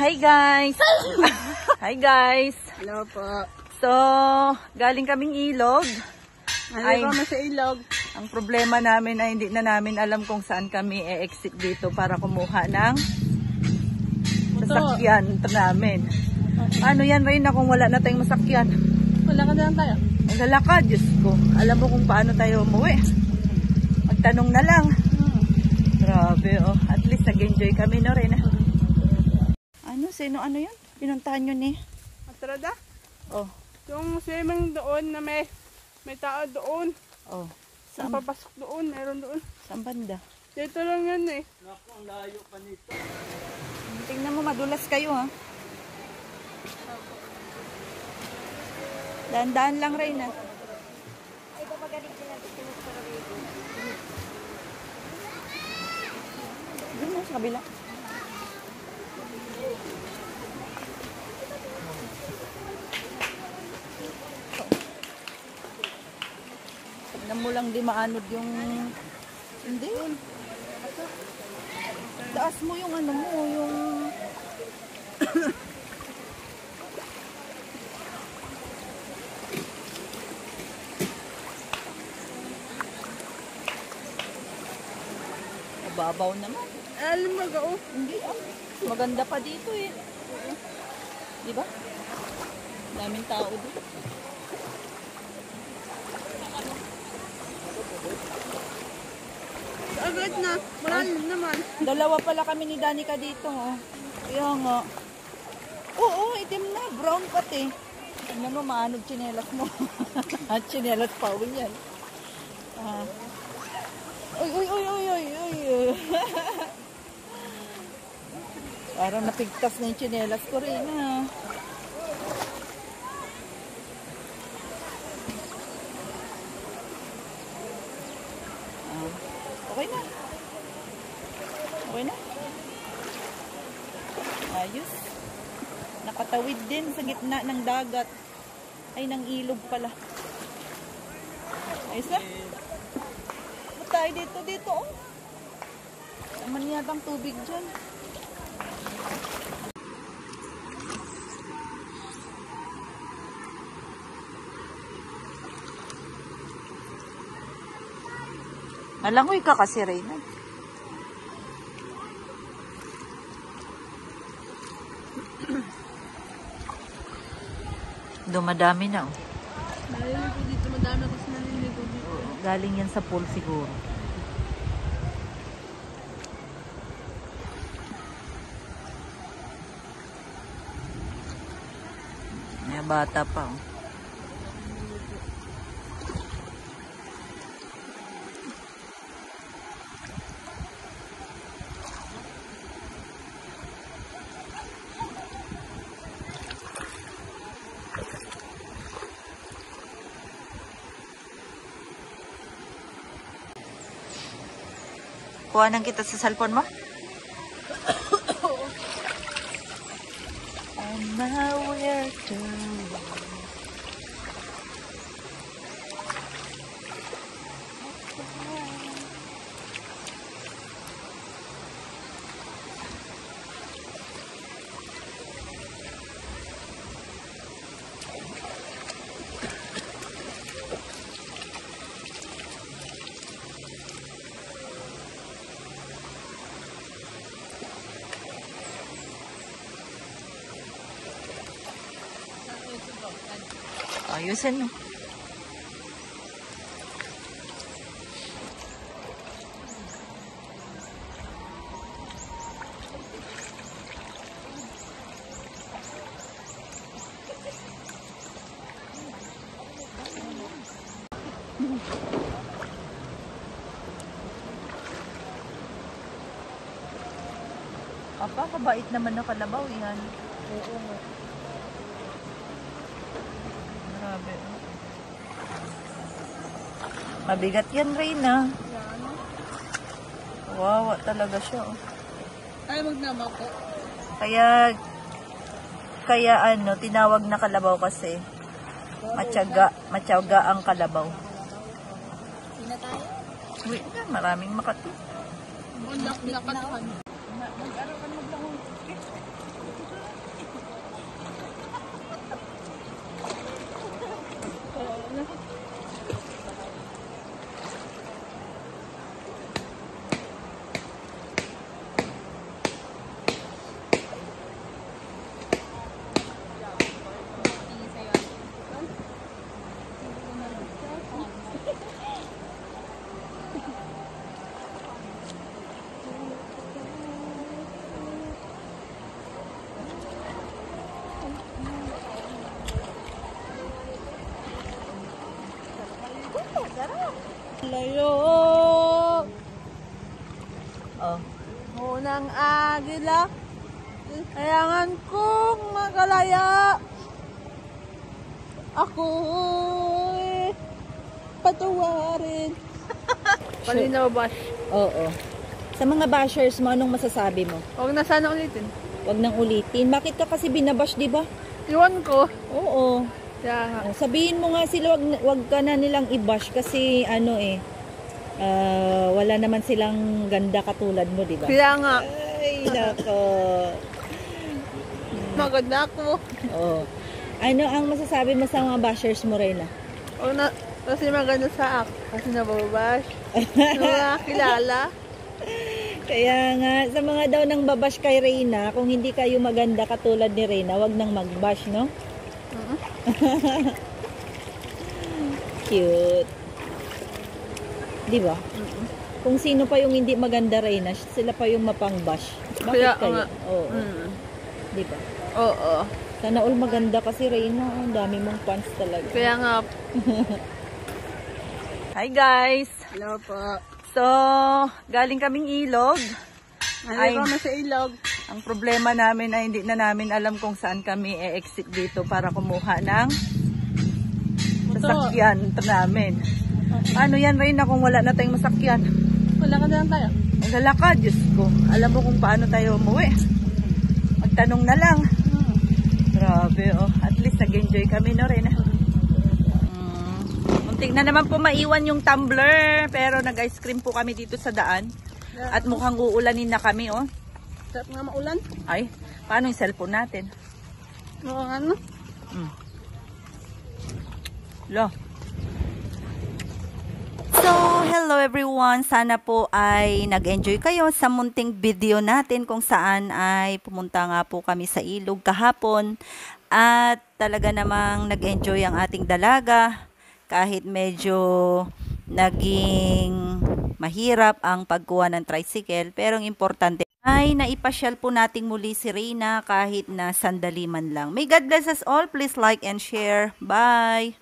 Hi guys! Hi guys! Hello po. So, galing kaming ilog. Ay, kami sa ilog. Ang problema namin ay hindi na namin alam kung saan kami e-exit dito para kumuha ng sasakyan namin. Ano yan, Reyna, kung wala na tayong masakyan? Wala ka na lang tayo. Maglalakad, Diyos ko. Alam mo kung paano tayo umuwi. Magtanong na lang. Grabe, oh. At least nag-enjoy kami, no, Reyna? Ano? Sino? Ano yun? Pinuntahan nyo ni? Atrada? Oh. Yung swimming doon na may tao doon. Oh. Saan papasok doon? Meron doon. Saan banda? Dito lang yan eh. Naku, ang layo pa nito. Tingnan mo, madulas kayo, ha? Daan-daan lang, Reyna. Ay, papagaling din natin sa Sarabego. Doon na, sa kabila. Tignan mo lang di maanod yung... Hindi. Taas mo yung ano mo, yung... Babaw naman. Alam mo ga Hindi ah. Maganda pa dito eh. Di ba? Daming tao dito. agad na. Malalim naman. Dalawa pala kami ni Danica dito oh. Kaya nga. Oo, itim na. Brown pati. Tingnan mo, maanod tsinelas mo. At tsinelas pawin yan. Ah. Uy, uy, uy, uy, uy, uy. Parang napigtas na yung tsinelas ko rin, ha. Okay na. Okay na. Ayos. Nakatawid din sa gitna ng dagat. Ay, ng ilog pala. Ayos na. Tayo dito, oh. Naman yatang tubig dyan. Nalangoy ka kasi, Reyna. Dumadami na, oh. Naliligo dito. Madami kasi naliligo dito. Galing yan sa pool siguro. May bata pa, oh. Kuhanan kita sa cellphone mo? On my way to... Ayusin mo. Papa, kabait naman na kalabaw yan. Oo nga. Grabe. Mabigat yan, Reyna. Wawa talaga siya. Oh. Ay, magnama ko. Kaya ano, tinawag na kalabaw kasi. Matyaga ang kalabaw. Sina tayo? Wait na, maraming makati. Unlak-lakatuhan. Mag-araw ka maglangon. Kailangan kong magalaya. Ako'y patawarin. Palinaw bash. Oo. Sa mga bashers mo, anong masasabi mo? Huwag na sana ulitin. Wag nang ulitin. Bakit ka kasi binabash, di ba? Iwan ko. Oo. Kaya nga. Sabihin mo nga sila, wag ka na nilang i-bash kasi wala naman silang ganda katulad mo, di ba? Kaya nga. Ay, nako. Maganda ako. Oo. Ano ang masasabi mo sa mga bashers mo, Reyna? Huwag na, kasi maganda sa act. Kasi nababash. Mga kilala. Kaya nga, sa mga daw nang babash kay Reyna, kung hindi kayo maganda katulad ni Reyna, wag nang magbash, no? Cute. Di ba? Kung sino pa yung hindi maganda, Reyna, sila pa yung mapang-bash. Bakit Kaya kayo? nga. Oo. Di ba? Oo. Sana all maganda kasi, Reyna. Ang dami mong fans talaga. Kaya nga. Hi, guys! Hello po. So, galing kaming ilog. Ay, Nalito kami sa ilog. ang problema namin ay hindi na namin alam kung saan kami e-exit dito para kumuha ng sasakyan namin. Ano yan, Reyna, kung wala na tayong masakyan? Wala ka na lang tayo. Maglalakad, Diyos ko. Alam mo kung paano tayo umuwi. Magtanong na lang. Grabe, oh. At least nag-enjoy kami, no, Reyna? Muntik na naman po maiwan yung tumbler. Pero nag-ice cream po kami dito sa daan. At mukhang uulanin na kami, oh. Sarap nga maulan. Ay, paano yung cellphone natin? Oo nga no. Lo. So, hello everyone. Sana po ay nag-enjoy kayo sa munting video natin kung saan ay pumunta nga po kami sa ilog kahapon. At talaga namang nag-enjoy ang ating dalaga kahit medyo naging mahirap ang pagkuha ng tricycle. Pero ang importante ay naipasyal po nating muli si Reyna kahit na sandali man lang. May God bless us all. Please like and share. Bye!